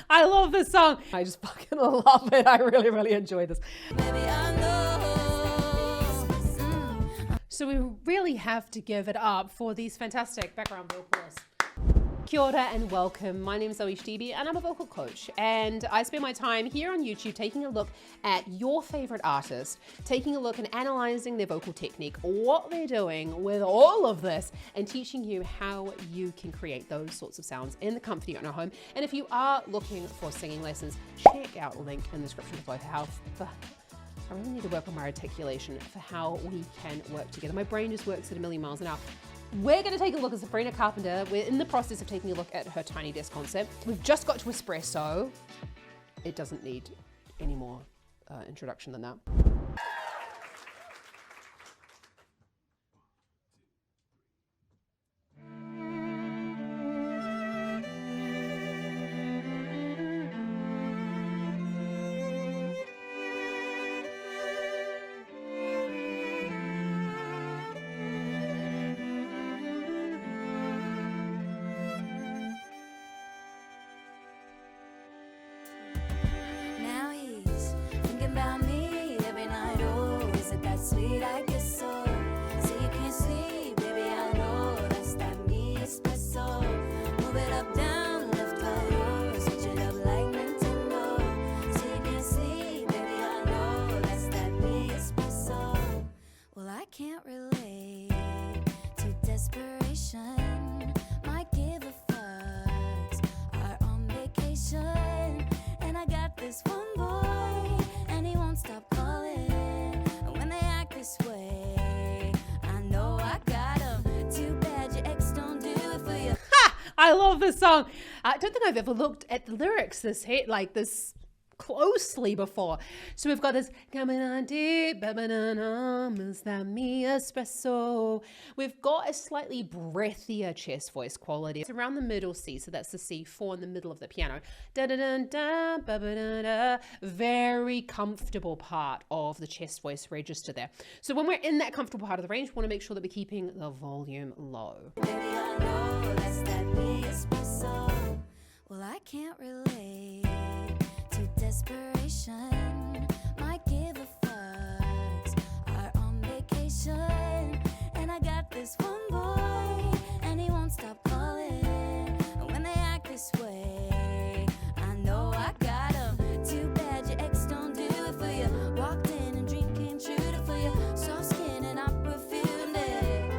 I love this song. I just fucking love it. I really, really enjoy this. So we really have to give it up for these fantastic background vocalists. Kia ora and welcome. My name is ZoeStibi and I'm a vocal coach, and I spend my time here on YouTube taking a look at your favorite artist, taking a look and analyzing their vocal technique, what they're doing with all of this, and teaching you how you can create those sorts of sounds in the comfort of your own home. And if you are looking for singing lessons, check out the link in the description below I really need to work on my articulation for how we can work together. My brain just works at a million miles an hour. We're going to take a look at Sabrina Carpenter. We're in the process of taking a look at her Tiny Desk concept. We've just got to Espresso. It doesn't need any more introduction than that. Sweet, I guess so. So you can't sleep, baby, I know that's that me espresso. Move it up, down, left, right, or switch it up like Nintendo. So you can't sleep, baby, I know that's that me espresso. Well, I can't relate to desperation. Might give a fucks, are on vacation. And I got this one boy, and he won't stop calling. This way, I know I got 'em. Too bad your ex don't do it for you. Ha! I love this song. I don't think I've ever looked at the lyrics this closely before. So we've got this coming on deep, is that me espresso. We've got a slightly breathier chest voice quality. It's around the middle C, so that's the C4 in the middle of the piano. Da da da da, ba ba da da. Very comfortable part of the chest voice register there. So when we're in that comfortable part of the range, we want to make sure that we're keeping the volume low. Baby, I know that's that me espresso. Well, I can't relate to desperation. Might give a fucks, are on vacation. And I got this one boy, and he won't stop calling. And when they act this way, I know I got 'em. Too bad your ex don't do it for you. Walked in and dream came true to for you. Soft skin and I perfumed it.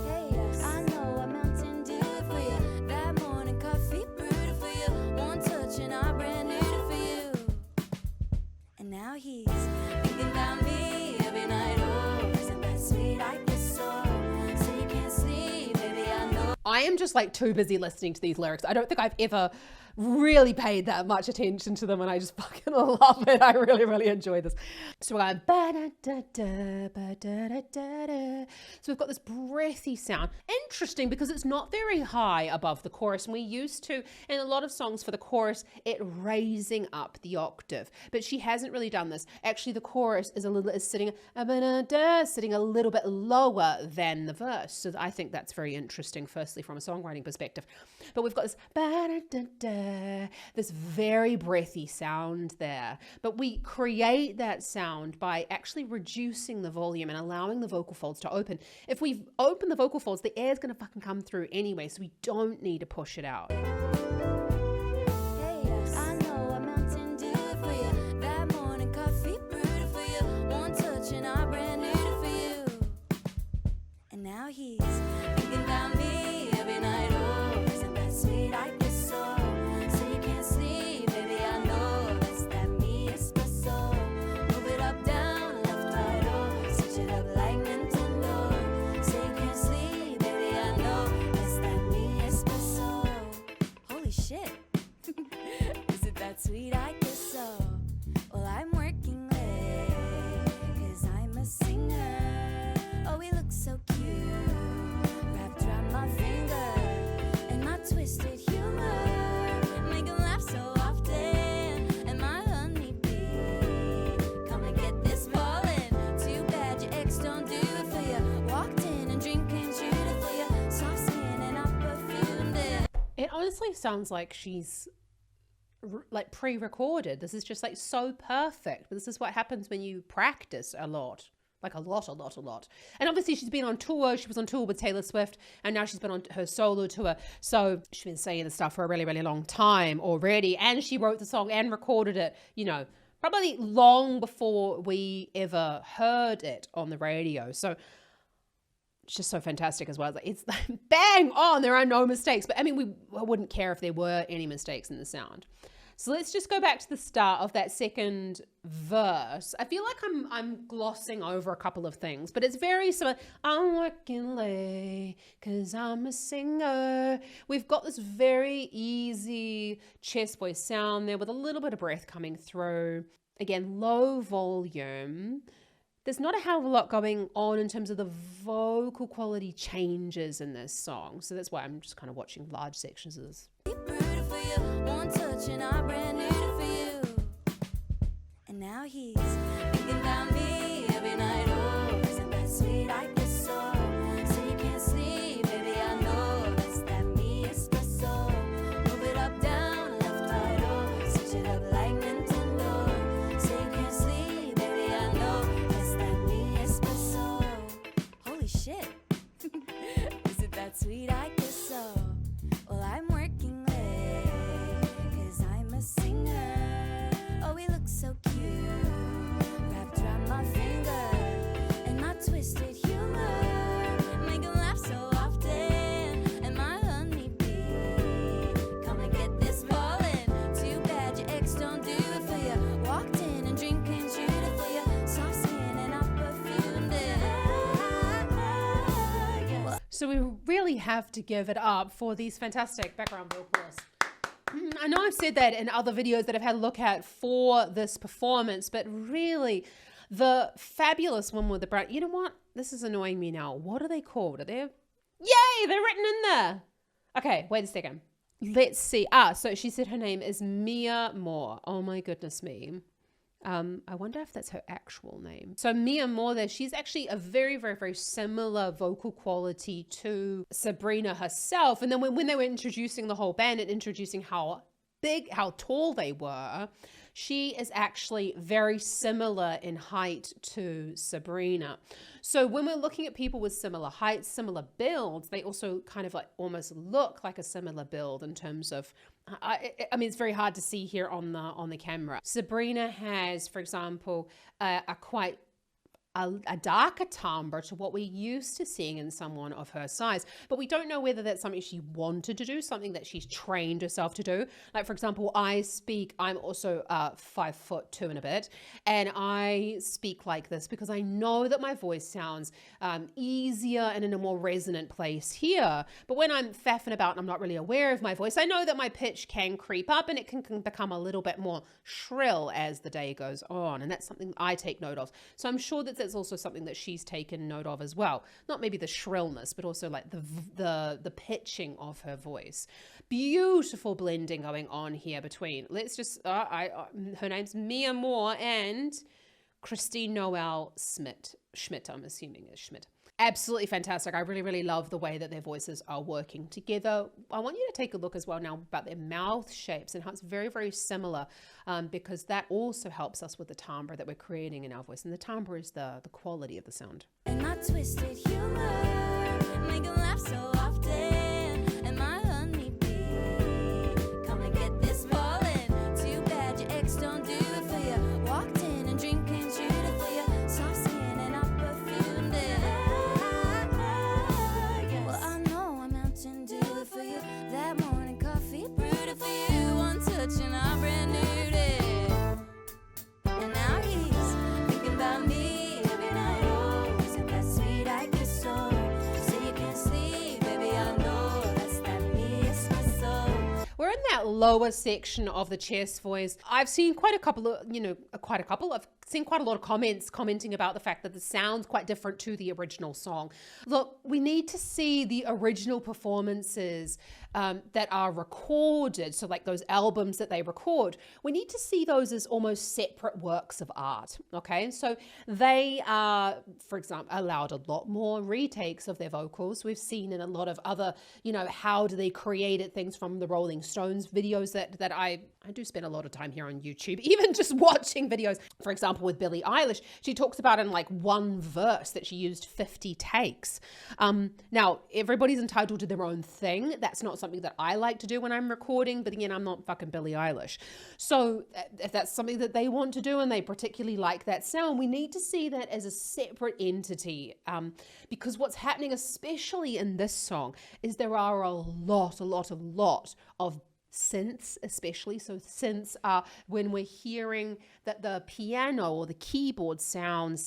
Hey, yes, I know a Mountain Dew for you. That morning coffee brewed it for you. One touch and I brand new for you. And now he's thinking about me every night. Oh, isn't that sweet? I guess so. So you can't sleep, baby, I know. I am just like too busy listening to these lyrics. I don't think I've ever really paid that much attention to them, and I just fucking love it. I really, really enjoy this. So we're going ba-da-da-da, ba-da-da-da-da. So we've got this breathy sound. Interesting because it's not very high above the chorus, and we're used to, in a lot of songs for the chorus, it raising up the octave. But she hasn't really done this. Actually, the chorus is sitting a little bit lower than the verse. So I think that's very interesting, firstly, from a songwriting perspective. But we've got this ba-da-da-da, this very breathy sound there, but we create that sound by actually reducing the volume and allowing the vocal folds to open. If we open the vocal folds, the air is going to fucking come through anyway, so we don't need to push it out. Hey, yes, I know a Mountain Dew for you. That morning coffee brewed it for you. One touch and I brand new for you. And now he's thinking about me every night. Oh, isn't that sweet? I guess so. Shit. honestly sounds like she's like pre-recorded. This is just like so perfect. But this is what happens when you practice a lot. Like a lot. And obviously she's been on tour. She was on tour with Taylor Swift, and now she's been on her solo tour. So she's been saying this stuff for a really, really long time already. And she wrote the song and recorded it, you know, probably long before we ever heard it on the radio. So it's just so fantastic as well. It's like bang on. There are no mistakes. But I mean, I wouldn't care if there were any mistakes in the sound. So let's just go back to the start of that second verse. I feel like I'm glossing over a couple of things, but it's very similar. I'm working late because I'm a singer. We've got this very easy chest voice sound there with a little bit of breath coming through. Again, low volume. There's not a hell of a lot going on in terms of the vocal quality changes in this song. So that's why I'm just kind of watching large sections of this. One touch and I brand new for you. And now he's thinking about me every night. Oh, isn't that sweet? I guess so. So you can't sleep, baby. I know that's that me espresso. Move it up, down, left, right. Oh, switch it up like Nintendo. So you can't sleep, baby. I know that's that me espresso. Holy shit! Is it that sweet? I guess so. Well, I'm working late, 'cause I'm a singer. Oh, we look so cute, wrapped around my finger, and my twisted humor, make 'em laugh so often, and my honeybee, come and get this ballin'. Too bad your ex don't do it for you, walked in and drinking shooter for you, soft skin and I perfumed it. So we really have to give it up for these fantastic background vocalists. I know I've said that in other videos that I've had a look at for this performance, but really the fabulous one with the brown, you know what? This is annoying me now. What are they called? Are they, yay, they're written in there. Okay, wait a second. Let's see. So she said her name is Mia Moore. Oh my goodness me. I wonder if that's her actual name. So Mia Moore there, she's actually a very, very, very similar vocal quality to Sabrina herself. And then when they were introducing the whole band and introducing how big, how tall they were, she is actually very similar in height to Sabrina. So when we're looking at people with similar heights, similar builds, they also kind of like almost look like a similar build in terms of, I mean, it's very hard to see here on the camera. Sabrina has, for example, a quite a darker timbre to what we're used to seeing in someone of her size. But we don't know whether that's something she wanted to do, something that she's trained herself to do. Like, for example, I'm also 5'2" and a bit, and I speak like this because I know that my voice sounds easier and in a more resonant place here. But when I'm faffing about and I'm not really aware of my voice, I know that my pitch can creep up and it can become a little bit more shrill as the day goes on. And that's something I take note of. So I'm sure that that's also something that she's taken note of as well. Not maybe the shrillness, but also like the pitching of her voice. Beautiful blending going on here between, let's just, her name's Mia Moore and Christine Noel Schmidt, I'm assuming is Schmidt. Absolutely fantastic. I really, really love the way that their voices are working together. I want you to take a look as well now about their mouth shapes and how it's very, very similar, because that also helps us with the timbre that we're creating in our voice. And the timbre is the quality of the sound. And my twisted humor, make 'em laugh so often, and my honeybee, come and get this ballin'. Too bad your ex don't do it for you, walked in and drinking shooter for you, soft skin and I perfumed it. Well, I know I'm out to do it for you, that morning coffee brewed it for you, one touch and I brand newed it. And now he's thinking about me every night. Oh, isn't that sweet? I guess so. So you can't sleep, baby. I know that's that me espresso. We're in that lower section of the chest voice. I've seen quite a couple of seen quite a lot of comments commenting about the fact that the sound's quite different to the original song. Look, we need to see the original performances that are recorded, so like those albums that they record, we need to see those as almost separate works of art, okay? So they are, for example, allowed a lot more retakes of their vocals. We've seen in a lot of other, you know, how do they create it, things from the Rolling Stones videos that I do spend a lot of time here on YouTube, even just watching videos. For example, with Billie Eilish, she talks about in like one verse that she used 50 takes. Now, everybody's entitled to their own thing. That's not something that I like to do when I'm recording, but again, I'm not fucking Billie Eilish. So if that's something that they want to do and they particularly like that sound, we need to see that as a separate entity, because what's happening, especially in this song, is there are a lot of synths, especially. So synths are when we're hearing that the piano or the keyboard sound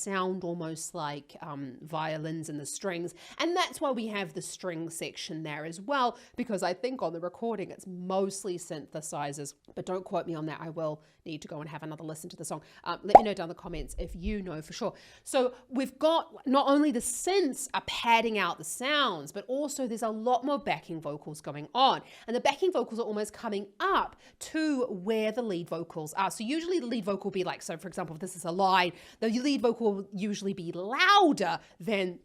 almost like violins and the strings. And that's why we have the string section there as well, because I think on the recording it's mostly synthesizers, but don't quote me on that. I will need to go and have another listen to the song. Let me know down in the comments if you know for sure. So we've got not only the synths are padding out the sounds, but also there's a lot more backing vocals going on. And the backing vocals are almost coming up to where the lead vocals are. So usually the lead vocal will be like, so for example, if this is a line, the lead vocal will usually be louder than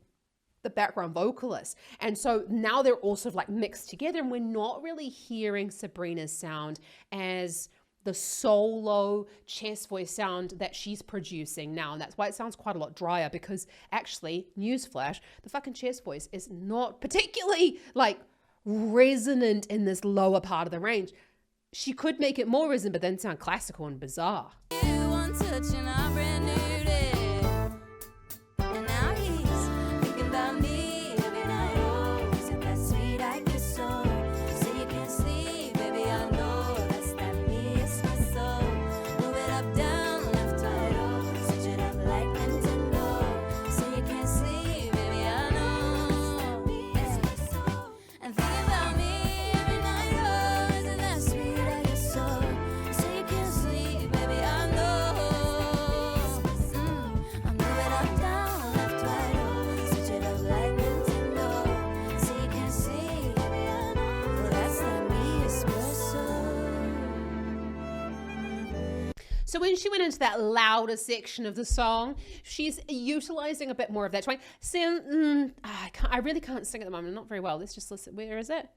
the background vocalist. And so now they're all sort of like mixed together, and we're not really hearing Sabrina's sound as the solo chest voice sound that she's producing now. And that's why it sounds quite a lot drier, because actually, newsflash, the fucking chest voice is not particularly like resonant in this lower part of the range. She could make it more resonant, but then sound classical and bizarre. So when she went into that louder section of the song, she's utilizing a bit more of that twang. I really can't sing at the moment, not very well. Let's just listen. Where is it?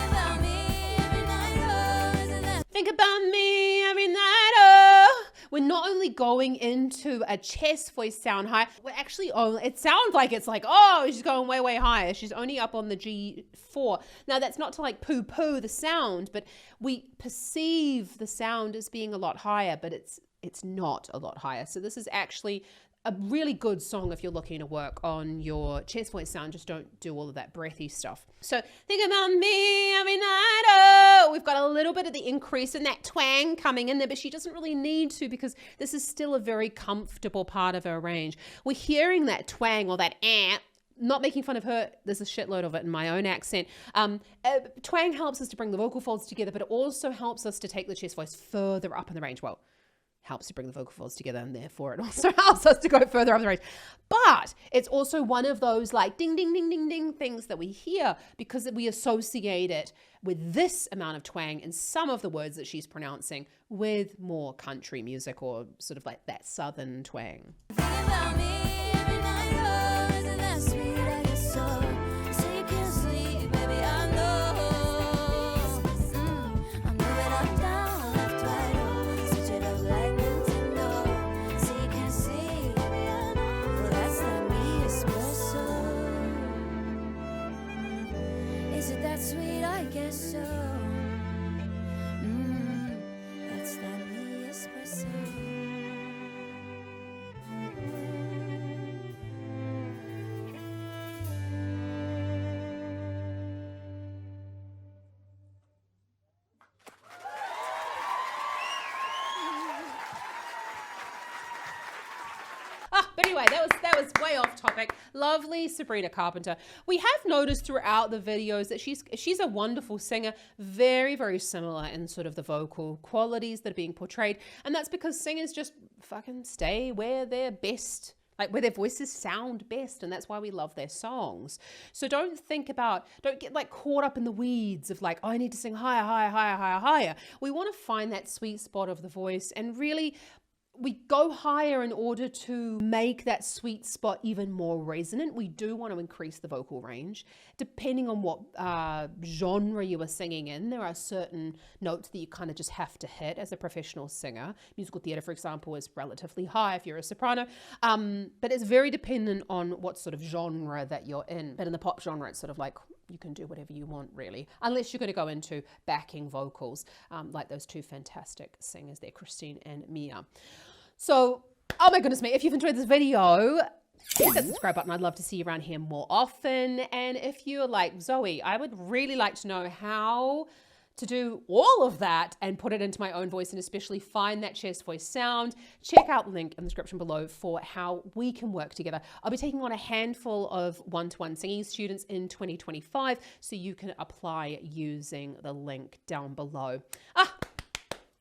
Think about me every night, oh. We're not only going into a chest voice sound high, we're actually, it sounds like it's like, oh, she's going way, way higher. She's only up on the G4. Now that's not to like poo-poo the sound, but we perceive the sound as being a lot higher, but it's not a lot higher. So this is actually a really good song if you're looking to work on your chest voice sound. Just don't do all of that breathy stuff. So think about me every night, oh. We've got a little bit of the increase in that twang coming in there, but she doesn't really need to, because this is still a very comfortable part of her range. We're hearing that twang or that not making fun of her, there's a shitload of it in my own accent. Twang helps us to bring the vocal folds together, but it also helps us to take the chest voice further up in the range. Well, helps to bring the vocal folds together, and therefore it also helps us to go further up the range. But it's also one of those like ding, ding, ding, ding, ding things that we hear because we associate it with this amount of twang in some of the words that she's pronouncing with more country music or sort of like that southern twang. Is it that sweet? I guess so. That's that me espresso. But anyway, that was way off topic. Lovely Sabrina Carpenter. We have noticed throughout the videos that she's a wonderful singer, very, very similar in sort of the vocal qualities that are being portrayed. And that's because singers just fucking stay where they're best, like where their voices sound best, and that's why we love their songs. So don't get like caught up in the weeds of like, oh, I need to sing higher, higher, higher, higher, higher. We want to find that sweet spot of the voice, and really we go higher in order to make that sweet spot even more resonant. We do want to increase the vocal range. Depending on what genre you are singing in, there are certain notes that you kind of just have to hit as a professional singer. Musical theatre, for example, is relatively high if you're a soprano, but it's very dependent on what sort of genre that you're in. But in the pop genre, it's sort of like you can do whatever you want, really, unless you're going to go into backing vocals, like those two fantastic singers there, Christine and Mia. So, oh my goodness me, if you've enjoyed this video, hit that subscribe button. I'd love to see you around here more often. And if you're like, Zoe, I would really like to know how to do all of that and put it into my own voice, and especially find that chest voice sound, check out the link in the description below for how we can work together. I'll be taking on a handful of one-to-one singing students in 2025, so you can apply using the link down below.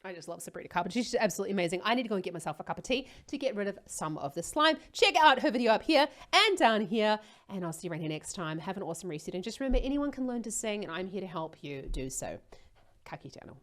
I just love Sabrina Carpenter. She's just absolutely amazing. I need to go and get myself a cup of tea to get rid of some of the slime. Check out her video up here and down here, and I'll see you right here next time. Have an awesome reset, and just remember, anyone can learn to sing, and I'm here to help you do so. Ka kite anō.